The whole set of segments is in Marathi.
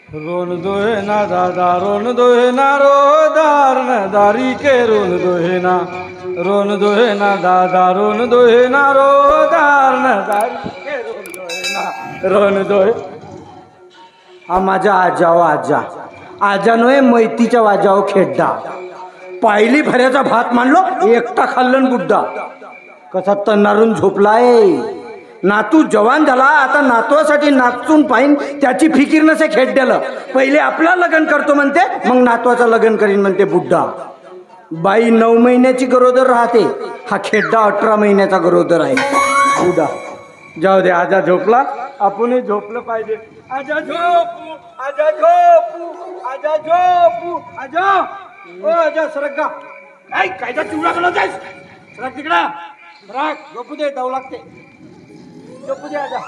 रोन दोहे ना दादा रोन दोहे ना रोदार न दारी के रोन दोहे ना दादा रोन दोहे ना रोदार न दारी के रोन दोहे ना रोन दोहे. हा माझा आजाव आजा आजा नोय मैतीच्या वाजाव खेड्डा पायली भऱ्याचा भात मांडलो एकटा खाल्लन बुड्डा कसा तन्नारून झोपलाय. नातू जवान झाला आता नातवासाठी नाचून पाहिन त्याची फिकीर नसे खेड्याला. पहिले आपला लग्न करतो म्हणते मग नातवाचं लग्न करीन म्हणते बुड्डा. बाई 9 महिन्याची गरोदर राहते हा खेड्डा 18 महिन्याचा गरोदर आहे बुड्डा. जाऊ दे आजा झोपला आपणही झोपलं पाहिजे. आजा झोपू आजा झोपू आजा झोपू आजा ओ आजा सरका काय कायदा चिवडा करत आहेस सरक तिकडा राख झोपू दे जाऊ लागते झोपू दे आजा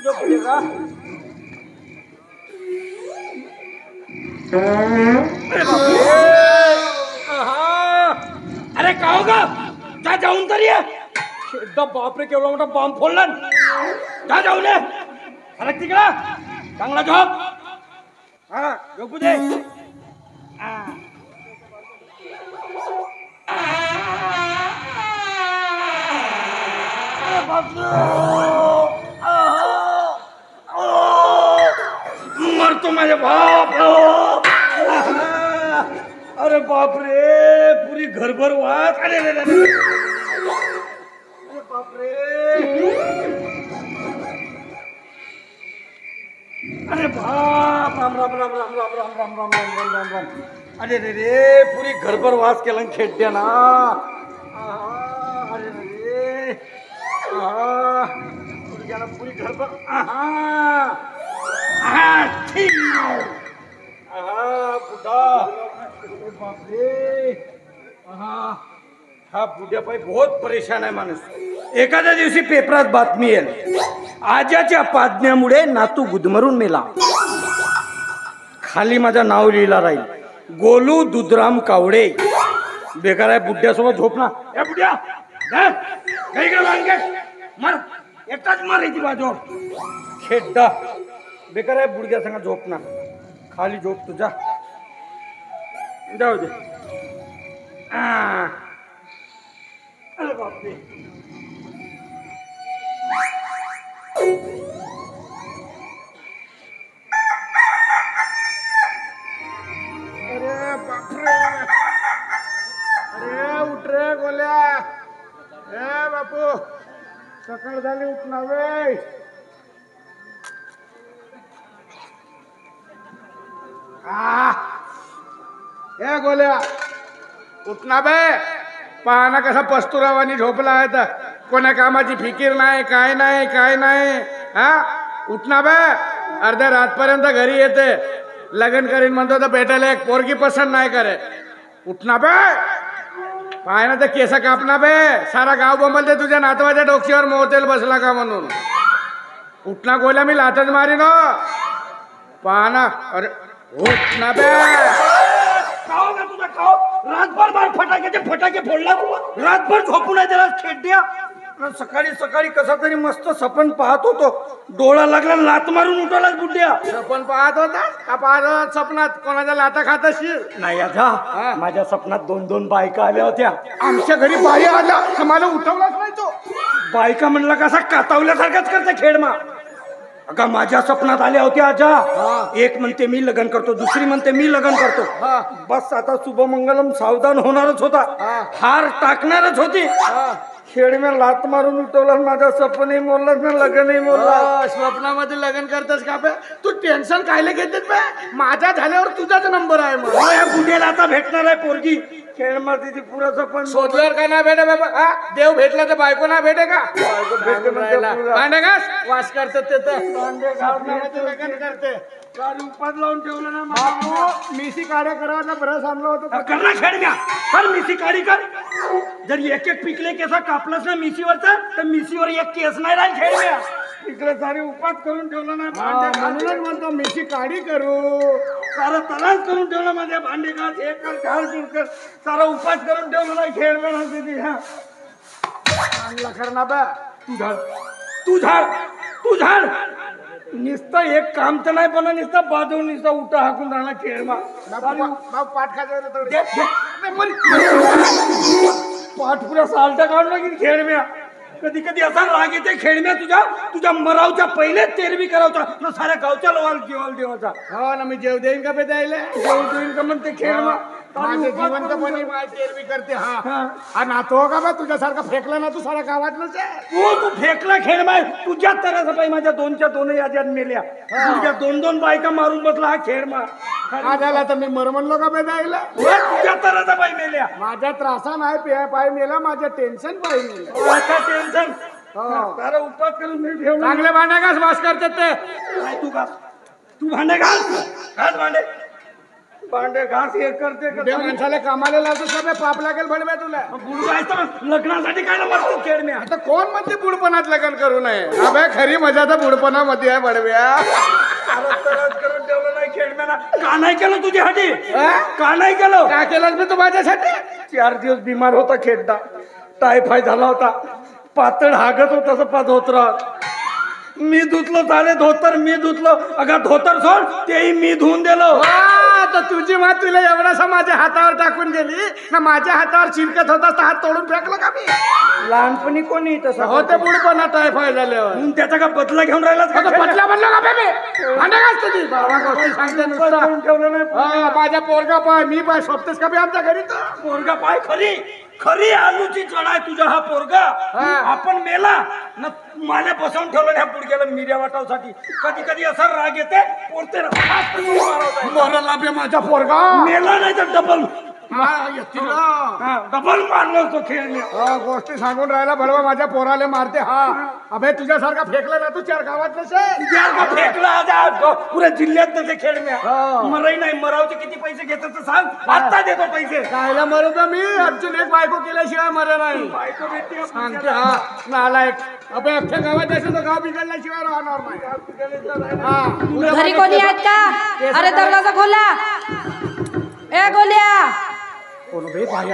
झोपू दे का. अरे का हो ग जा जाऊन तरी एकदा बापरे केवढा मोठा बॉम्ब फोडला जा जाऊ दे सरक तिकडा चांगला झोप हा झोपू दे. मरतो माझे बाप. अरे बाप रे पुरी घरभर वास. अरे अरे बाप रे अरे बाप राम राम राम राम राम राम राम राम राम राम राम राम. अरे रे रे पुरी घरभर वास केला खेड्या ना. अरे रे पुरी घरभर बुढ़ा बापरे हा बुड्यापायी बहुत परेशान आहे माणूस. एखाद्या दिवशी पेपरात बातमी येईल आजाच्या पाजण्यामुळे नातू गुदमरून मेला. खाली माझं नाव लिहिला राहील गोलू दुधराम कावडे. बेकार आहे बुड्यासोबत झोपना. ए बुड्या मार एकटाच मार याची बाजू खेड्डा बेकार आहे बुडग्या संग झोपना. खाली झोप तुझा जाऊ दे. अरे बापरे अरे बापरे अरे उठ रे गोल्या. ए बापू सकाळ झाली उठ ना वे. ए गोल्या उठना बे. पाहना कसा पस्तुरावानी झोपला आहे तर कोणा कामाची फिकीर नाही काय नाही काय नाही. हा उठना बे. अर्ध्या रातपर्यंत घरी येते लग्न करीन म्हणतो तर भेटायला एक पोरगी पसंत नाही करे. उठना बे. पाय तर केस कापना बे. सारा गाव बोंबलते तुझ्या नातवाच्या डोक्यावर मोतेल बसला का म्हणून. उठना गोल्या मी लाटच मारी न. पाहना अरे उठना बे. खाओ का तुझा खाओ. रातभर बार फटाके फोडला रातभर झोपून आहे त्याला खेड्या. सकाळी सकाळी कसा तरी मस्त सपन पाहत होतो डोळा लागला लात मारून उठवला बुड्या. सपन पाहत होता का पाहत सपनात कोणाच्या लाता खात असेल. नाही आता माझ्या सपनात 2-2 बायका आल्या होत्या. आमच्या घरी बाई आल्या मला उठवलाच नाही तो. बायका म्हणला कसा कातावल्यासारखाच करते खेडमा. अगं माझ्या सपनात आल्या होत्या आजा. एक म्हणते मी लग्न करतो दुसरी म्हणते मी लग्न करतो. बस आता शुभमंगलम सावधान होणारच होता. हार टाकणारच होती. खेड में लात मारून उठवला. माझा सपनही मोडलाच ना लग्नही मोडला. स्वप्नामध्ये लग्न करतेस का बे. तू टेन्शन कायले घेतेस बे. माझा झाल्यावर तुझाच नंबर आहे. मग या बुड्याला आता भेटणार आहे पोरगी. खेळ मध्ये पुरा सपन शोधल्यावर काय ना भेटे बाबा. देव भेटला तर बायको ना भेटे का. भांडे घास वास करतात ते तर लग्न करते. उपास लावून ठेवलं ना. मिशी काड्या करायला बरं आणलं होतं. कर ना खेळ घ्या कर मिशी काढी कर. जर एक एक पिकले केसा कापलंच ना मिशीवरचा तर मिशीवर एक केस नाही राहील. खेळ घ्या इकडे सारे उपास करून ठेवलं ना. म्हणूनच म्हणतो मिशी काढी करू. सारा तलाश करून ठेवला माझ्या भांडे घास हे कर झाड दूर कर. सारा उपास करून ठेवला नाही. खेळ वेळा चांगला कर ना बा. तू झाड तू झाड तू झाड नुसतं एक काम तर नाही पण नुसतं बाजून नुसतं उठा हाकून राहणार खेळमा बाबू पाठ खायचं पाठ पुऱ्या सालटा काढला की खेळम्या कधी कधी असा राग येते खेळम्या तुझ्या मरावच्या पहिलेच तेरवी करावचा ना साऱ्या गावच्या लोवाल जेवाल देवाचा. हो ना मी जेव देईन का बे द्यायला जेवण देईन का म्हणते खेळमा माझे जिवंतपणे माझी तेरवी करते हा नातो का बा तुझ्यासारखा फेकला ना तू साऱ्या गावातलंच आहे. तू फेकला खेळमा तुझ्या तरच बाई माझ्या दोनच्या दोनही याद्यात मेल्या तुझ्या दोन बायका मारून बसला हा खेळमा हा झाला तर मी मर म्हणलो का बे द्यायला तुझ्या तरच बाई मेल्या माझ्या त्रासा नाही पाय मेला माझ्या टेन्शन पाय मेला आता टेन्शन तारा उपास करून मी ठेवला चांगले भांडे घास वास करतात ते तू भांडे घास भांडे घास हे करते त्या माणसाला कामाला लावतो सगळे पाप लागेल बडव्या तुला लग्नासाठी काय मरतो खेळ मी आता कोण म्हणते बुडपणात लग्न करू नये अबे खरी मजा तर बुडपणामध्ये आहे बडव्या करून ठेवलं नाही खेळम्याला का नाही केलं तुझ्यासाठी का नाही केलं काय केलं मी तू माझ्यासाठी 4 दिवस बिमार होता खेळता टायफाईड झाला होता पातळ हागत होता सपा धोतर मी धुतलो झाले धोतर मी धुतलो अगं धोतर सोड तेही मी धुवून दिलो तर तुझी मात तुला एवढासा माझ्या हातावर टाकून गेली ना माझ्या हातावर चिरकत होता तर हात तोडून फेकलं का मी लहानपणी कोणी तसं होते बुडपणा टायफॉइड झाल्यावर त्याचा का बदला घेऊन राहिला बदला म्हणलो का बेबी भांडे घास तुझी बाबा गोष्टी सांगते नुसतं ठेवलं नाही माझ्या पोरगा पाय मी पाय सोबतेस का बी आमच्या घरी तर पोरगा पाय खरी आलूची चढाय तुझा हा पोरगा आपण मेला ना मला बसवून ठेवलं ह्या पुढग्याला मिर्या वाटावसाठी कधी कधी असा राग येते पोरते मरला बे माझा पोरगा मेला नाही तर डबल डबल मारलो तो खेळ गोष्टी सांगून राहिला बरोबर माझ्या पोराले मारते हा अबे तुझ्यासारखा फेकला ना तू 4 गावात नसे फेकला पुऱ्या जिल्ह्यात नसे खेळ मराई नाही मरावचे किती पैसे घेतात तर सांग आता देतो पैसे कायला मरत मी अर्जुन एक बायको केल्याशिवाय मरे नाही बायको भेटते सांगते हा नालायक अबे अख्ख्या गावात असेल तर गाव बिघडल्याशिवाय राहणार नाही घरी कोणी आहेत का अरे दरवाजा खोला ए गोल्या बाई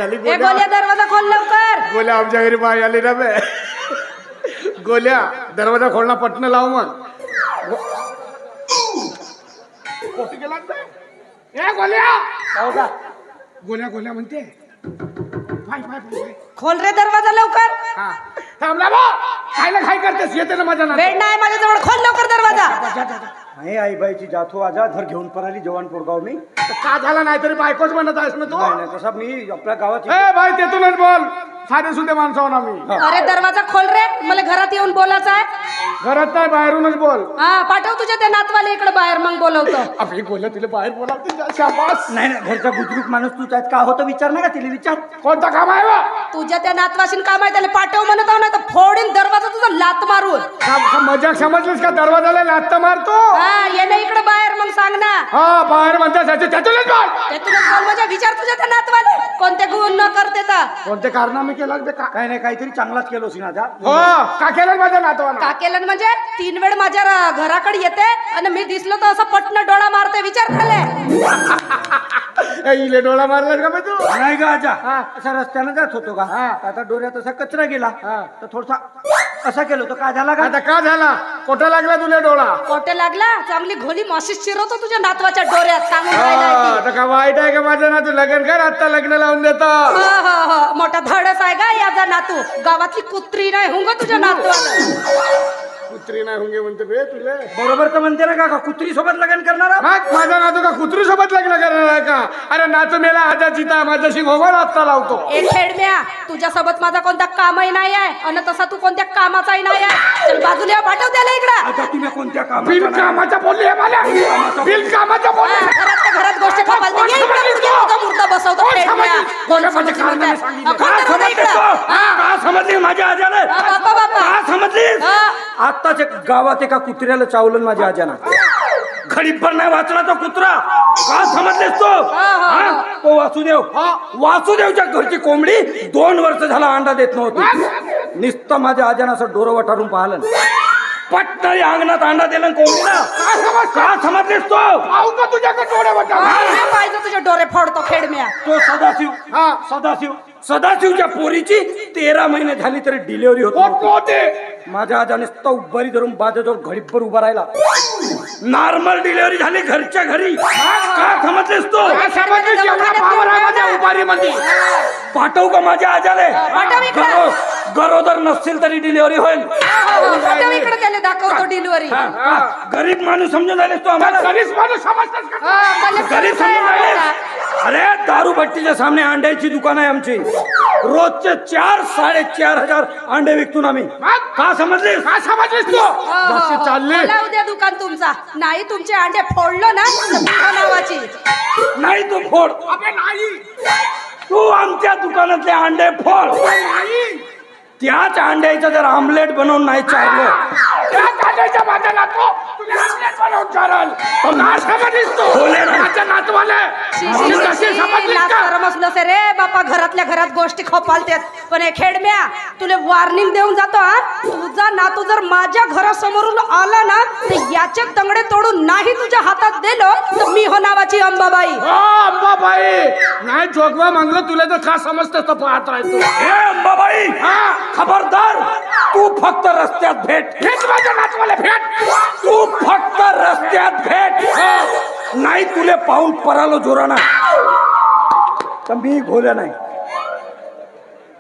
आली ए गोल्या दरवाजा खोल लवकर गोल्या आमच्या घरी बाई आली ना बे गोल्या दरवाजा खोलना पटन लाव मग गेला ए गोल्या गोल्या म्हणते खोल रे दरवाजा लवकर थांबला बा खायला खाय करतेस येते ना माझ्या वेळ नाही माझ्याजवळ खोल लवकर दरवाजा नाही आई बाईची जातो आजा धर घेऊन पराली जवान पोरगाव मी का झाला नाही तरी बायकोच म्हणत आहेस ना तू नाही तसा मी आपल्या गावात बाई तेथूनच बोल साधे सुधे माणसावर ना मी अरे दरवाजा खोल रे मला घरात येऊन बोलायचं आहे घरात नाही बाहेरूनच बोल पाठव तुझ्या त्या नातवाले इकडे बाहेर मग बोलवतो अभि गोल्या तिला बाहेर बोलावते शाबास नाही घरचा बुजुर्ग माणूस तू का होतं विचार नाही का तिला विचार कोणता काम आहे बा तुझ्या त्या नातवाशीन काम आहे त्याला पाठव म्हणत आहो ना तर फोडीन दरवाजा तुझा लात मारून मजाक समजलीस का दरवाजाला लात मारतो ये ना इकडे बाहेर मग सांग ना हा बाहेर म्हणतात त्यातूनच बोल त्यातूनच बोल माझ्या विचार तुझ्या त्या नातवाले कोणते गुण न करते तर कोणते कारनामे केला काय नाही काहीतरी चांगलाच केलो सिनाजा हो का केलं माझ्या नातवानं का केलं म्हणजे 3 वेळ माझ्या घराकडे येते आणि मी दिसलो तर असं पटन डोळा मारते विचार झाले इले डोळा मारलास का तू नाही का आजा असा रस्त्यानं जात होतो का आता डोळ्यात असा कचरा गेला तर थोडसा असा केलं तो काय झाला का आता का झाला कोठा लागला तुला डोळा कोठे लागला चांगली घोली माशी शिरवतो तुझ्या नातवाच्या डोळ्यात सांगून राहिला का वाईट आहे का माझं नातू लग्न कर आता लग्न लावून देतो मोठा धडस आहे का याचा नातू गावातली कुत्री नाही हुंग तुझ्या नातवाला कुत्री नाही होंगे म्हणते बे तुले बरोबर तर म्हणते ना का कुत्री सोबत लग्न करणार माझा नातू का कुत्री सोबत लग्न करणार आहे का अरे नातू मेला आजा चिता माझ्याशी घोगळ आत्ता लावतो एक खेडम्या तुझ्यासोबत माझा कोणता कामही नाही आहे आणि तसा तू कोणत्या कामाचाही नाही आहे चल बाजूला पाठव त्याला इकडं आता तुम्ही कोणत्या बिल कामाचा बोलली आहे मला बिल कामाचा बोलली घरात घरात गोष्टी खपालते ये इकडे मुर्गा तुझा मुर्दा बसवतो खेडम्या कोणामध्ये कारणाने सांगितलं का समजली माझ्या आजाला बापा बापा का समजली आत्ताच गावात एका कुत्र्याला चावलं माझ्या आजाना घडीभर नाही वाचला तो कुत्रा का समजलेस तो वासुदेवच्या घरची कोंबडी 2 वर्ष झाला अंडा देत नव्हती नुसतं माझ्या आजानं असं डोरं वटारून पाहिलं पटणारी अंगणात अंडा दिला कोंबडीला का समजलेस तो पाहू का तुझ्याकडे डोळे बघा पाहिजे तुझे डोरे फोडतो खेडम्या. तो सदाशिव हा. सदाशिवच्या पोरीची 13 महिने झाली तरी डिलिव्हरी होत नव्हते. माझ्या आजाने उभारी धरून बाजाजवळ घडीभर उभा राहिला. नॉर्मल डिलिव्हरी झाली घरच्या घरी. का समजलेस तो काय समजलीस? एवढा पावर आहे माझ्या उभारीमध्ये. पाठवू का माझ्या आजाने पाठव इकडं. गरोदर नसतील तरी डिलिव्हरी होईल. पाठव इकडे त्याला दाखवतो डिलिव्हरी. गरीब माणूस समजून राहिलेस तू आम्हाला गरीब माणूस समजतोस का? गरीब समजून राहिलेस. अरे दारू भट्टीच्या सामने अंड्याची दुकान आहे आमची. रोजचे 4-4.5 अंडे विकतो आम्ही. का समजलीस? काय समजलीस तू? जसे चालले मला उद्या दुकान तुमचा नाही. तुमचे अंडे फोडलो ना तर बिहा नावाची. नाही तू फोड. अबे नाही तू आमच्या दुकानातले अंडे फोड. नाही त्याच अंड्याचं जर आमलेट बनवून नाही चाललं त्या कांद्याच्या बाजारात तो तुम्ही आमलेट बनवून चाराल. काय समजलीस तू? बोले ना. माझ्या नातवाले कसे समजलीस का? सरमच नसे रे बापा. घरातल्या घरात गोष्टी खोपालतात. पण हे खेडम्या तुला वॉर्निंग देऊन जातो. हा तुझा नातू जर माझ्या घरासमोरून आला ना तर याचे तंगडे तोडून नाही तुझ्या हातात दिलो तर मी हो नावाची अंबाबाई. हो अंबाबाई. नाही जोगवा मागलं तुला तर का समजतं तर पाहत राहतो. हे अंबाबाई खबरदार. तू फक्त रस्त्यात भेट. हेच माझ्या नातवाला भेट. तू फक्त रस्त्यात भेट. नाही तुले पाहून परालो जोराना तर मी घोल्या नाही.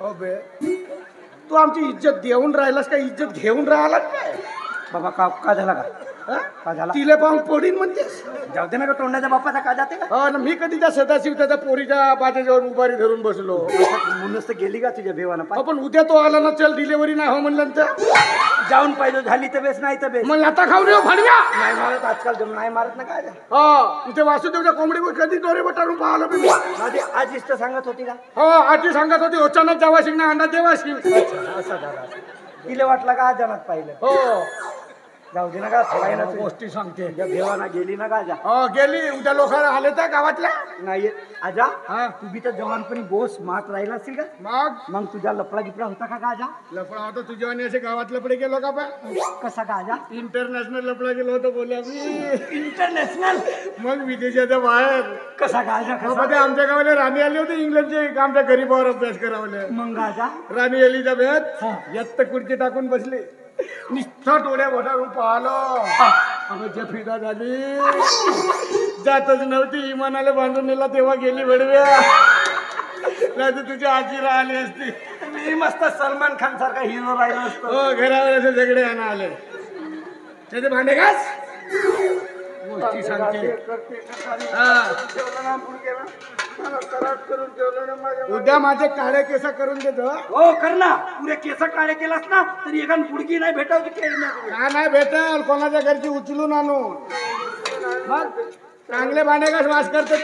हो बे तू आमची इज्जत देऊन राहिलास का इज्जत घेऊन राहिला काय? बाबा का झाला का झाला? तिला पाहून पडीन म्हणतेस? जाऊ दे ना का तोंडाच्या बापाचा का जाते का? हो ना. मी कधी त्या सदाशिव त्याच्या पोरीच्या बाजेजवळ उभारी धरून बसलो. म्हणूनच तर गेली का तुझ्या भेवानं? आपण उद्या तो आला ना चल डिलिव्हरी नाही हो म्हणलं तर जाऊन पाहिजे. झाली तर बेस नाही तर बेस. मग आता खाऊन येऊ फडव्या. नाही मारत आजकाल जम नाही मारत ना काय. हो इथे वासुदेवच्या कोंबडीवर कधी दोरे बटारून पाहिलं मी. आधी आज इष्ट सांगत होती का? हो आजी सांगत होती अचानक जेव्हा शिकणार अंडा तेव्हा शिक. असं झालं. तिला वाटलं का आज पाहिलं. हो जाऊ दे ना का थोडा गोष्टी सांगते. भेवाना गेली ना का जा. हो गेली. उद्या लोक आले तर गावातल्या. नाही आजा हा तू बी तर जवानपणी बोस स्मार्ट राहिला असेल का? मग तुझा लफडा गिपडा होता का आजा? लफडा होता तुझ्या आणि असे गावात लफडे गेलो का बा? कसा का आजा? इंटरनॅशनल लफडा गेलो होतो बोला मी. इंटरनॅशनल मग विदेशाच्या बाहेर. कसा का आजा? हो, मध्ये आमच्या गावाला राणी आली होती इंग्लंडचे. आमच्या गरीबावर अभ्यास करावले. मग आजा राणी एलिझाबेथ यत्त खुर्ची टाकून बसली. निस्ता डोळ्या भटारून पाहिलं. फिदा झाली. जातच नव्हती. इमानाला बांधून नेला तेव्हा गेली वेडव्या. नाही तर तुझी आजी राहिली असती. मी मस्त सलमान खान सारखा हिरो राहिला असतो. हो घरावर असे झगडे आणा आले. त्याचे भांडे घास गोष्टी सांगते. उद्या माझे काळे केस करून देतो. हो कर ना. पुरे केस काळे केलास ना तरी एखाद पुडकी नाही भेटावची खेळ का नाही भेटेल. कोणाच्या घरची उचलून आणून. मग चांगले भांडे घास वास करते.